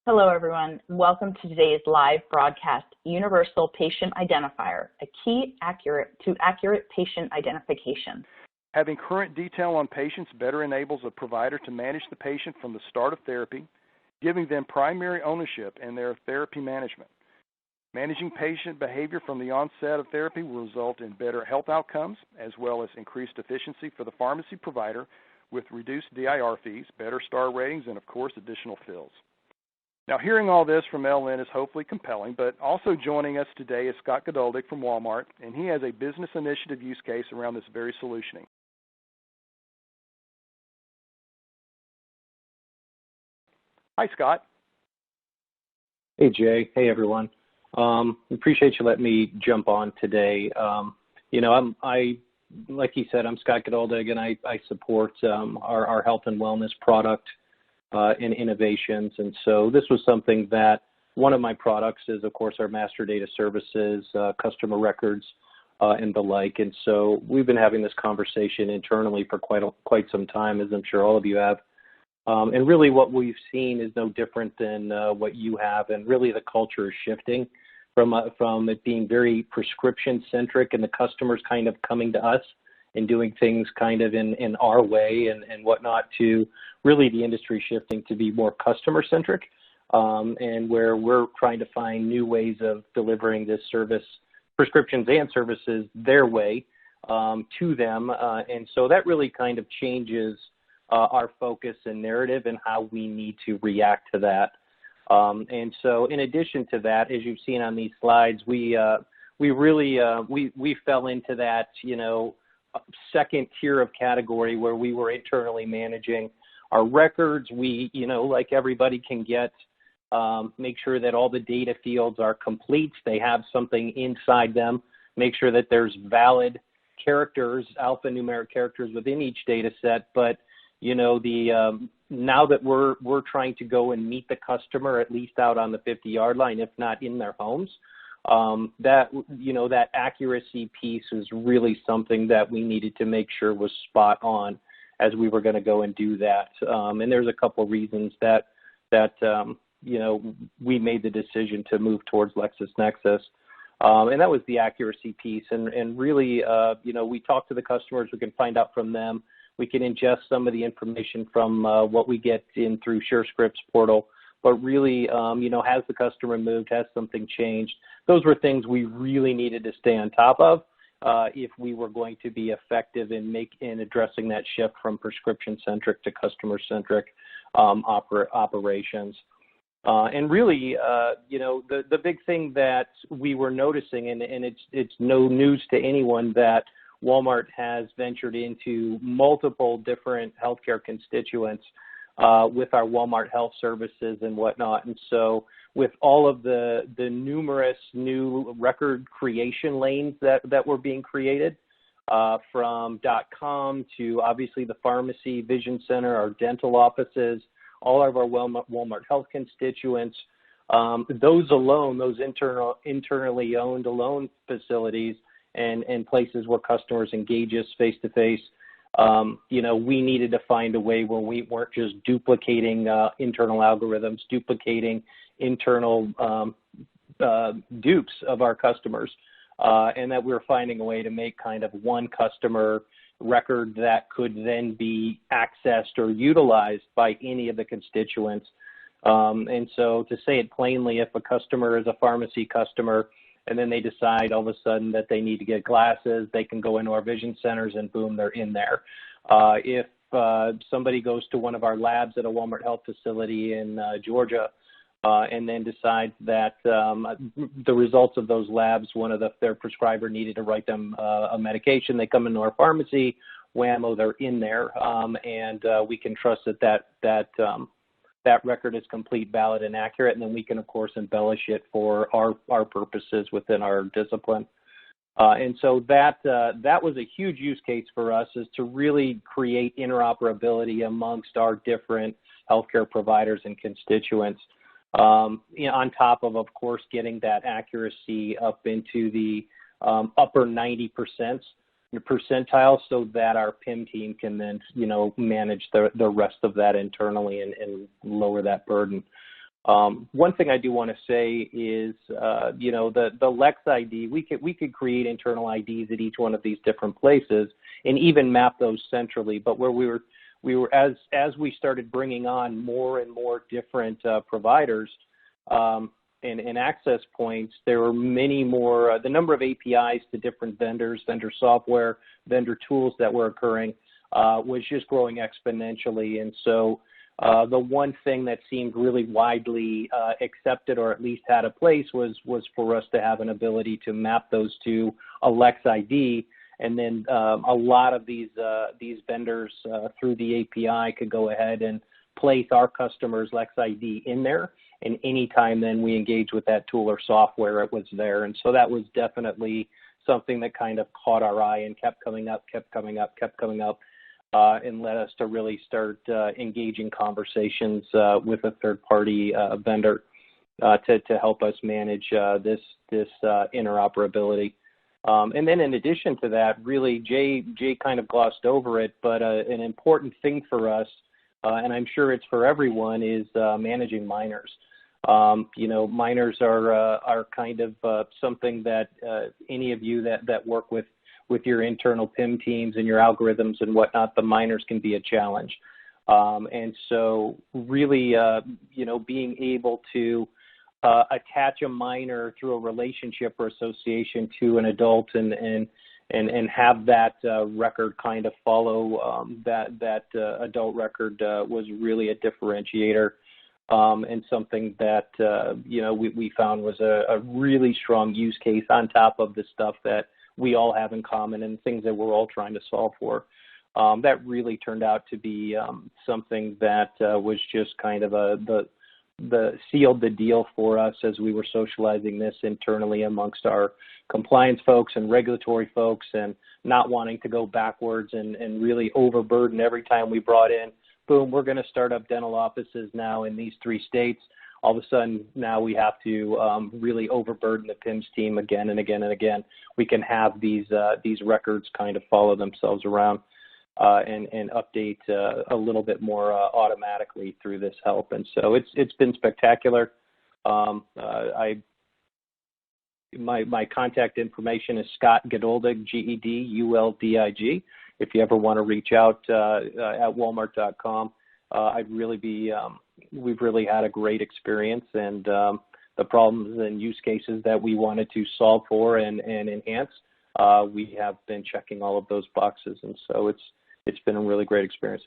Hello, everyone. Welcome to today's live broadcast, Universal Patient Identifier, a key to accurate patient identification. Having current detail on patients better enables a provider to manage the patient from the start of therapy, giving them primary ownership in their therapy management. Managing patient behavior from the onset of therapy will result in better health outcomes, as well as increased efficiency for the pharmacy provider with reduced DIR fees, better star ratings, and, of course, additional fills. Now, hearing all this from LN is hopefully compelling, but also joining us today is Scott Godoldig from Walmart, and he has a business initiative use case around this very solutioning. Hi, Scott. Hey, Jay. Hey, everyone. Appreciate you letting me jump on today. Like you said, I'm Scott Godoldig, and I support our health and wellness product and innovations. And so this was something that one of my products is, of course, our master data services, customer records, and the like. And so we've been having this conversation internally for quite some time, as I'm sure all of you have. And really what we've seen is no different than what you have. And really the culture is shifting from it being very prescription-centric and the customers kind of coming to us and doing things kind of in our way and whatnot, to really the industry shifting to be more customer-centric, and where we're trying to find new ways of delivering this service, prescriptions and services, their way to them. And so that really kind of changes our focus and narrative and how we need to react to that. And so in addition to that, as you've seen on these slides, we really fell into that, second tier of category where we were internally managing our records. We, like everybody can get, make sure that all the data fields are complete. They have something inside them. Make sure that there's valid characters, alphanumeric characters within each data set. But, now that we're trying to go and meet the customer at least out on the 50-yard line, if not in their homes, that accuracy piece is really something that we needed to make sure was spot on as we were going to go and do that. And there's a couple of reasons that we made the decision to move towards LexisNexis. And that was the accuracy piece. And really, we talk to the customers, we can find out from them. We can ingest some of the information from what we get in through SureScripts portal. But really, has the customer moved? Has something changed? Those were things we really needed to stay on top of if we were going to be effective in addressing that shift from prescription-centric to customer-centric operations. And really, the big thing that we were noticing, and it's no news to anyone, that Walmart has ventured into multiple different healthcare constituents with our Walmart Health Services and whatnot. And so with all of the numerous new record creation lanes that were being created, from .com to obviously the pharmacy, vision center, our dental offices, all of our Walmart Health constituents, those alone, those internally owned alone facilities and places where customers engage us face-to-face, we needed to find a way where we weren't just duplicating internal algorithms, duplicating internal dupes of our customers, and that we were finding a way to make kind of one customer record that could then be accessed or utilized by any of the constituents. And so to say it plainly, if a customer is a pharmacy customer and then they decide all of a sudden that they need to get glasses, they can go into our vision centers and boom, they're in there. If somebody goes to one of our labs at a Walmart Health facility in Georgia and then decides that the results of those labs, their prescriber needed to write them a medication, they come into our pharmacy, whammo, they're in there, and we can trust that record is complete, valid, and accurate, and then we can, of course, embellish it for our purposes within our discipline. And so that was a huge use case for us, is to really create interoperability amongst our different healthcare providers and constituents, on top of course, getting that accuracy up into the upper 90% percentile, so that our PIM team can then, manage the rest of that internally and lower that burden. One thing I do want to say is, you know, the Lex ID, we could create internal IDs at each one of these different places and even map those centrally. But where we were as we started bringing on more and more different providers and access points, there were many more. The number of APIs to different vendors, vendor software, vendor tools that were occurring was just growing exponentially, and so. The one thing that seemed really widely accepted, or at least had a place, was for us to have an ability to map those to a Lex ID, and then a lot of these vendors through the API could go ahead and place our customers' Lex ID in there, and anytime then we engage with that tool or software, it was there, and so that was definitely something that kind of caught our eye and kept coming up. And led us to really start engaging conversations with a third-party vendor to help us manage this interoperability. And then in addition to that, really, Jay kind of glossed over it, but an important thing for us, and I'm sure it's for everyone, is managing minors. You know, minors are kind of something that any of you that work with your internal PIM teams and your algorithms and whatnot, the minors can be a challenge. And so really, you know, being able to attach a minor through a relationship or association to an adult and have that record kind of follow that adult record was really a differentiator and something that, you know, we found was a really strong use case on top of the stuff that we all have in common and things that we're all trying to solve for. That really turned out to be something that was just kind of the sealed the deal for us as we were socializing this internally amongst our compliance folks and regulatory folks, and not wanting to go backwards and really overburden every time we brought in, boom, we're going to start up dental offices now in these 3 states. All of a sudden, now we have to really overburden the PIMS team again and again and again. We can have these records kind of follow themselves around and update a little bit more automatically through this help. And so it's been spectacular. My contact information is Scott Geduldig, Geduldig. If you ever want to reach out at walmart.com, I'd really be. We've really had a great experience, and the problems and use cases that we wanted to solve for and enhance, we have been checking all of those boxes, and so it's been a really great experience.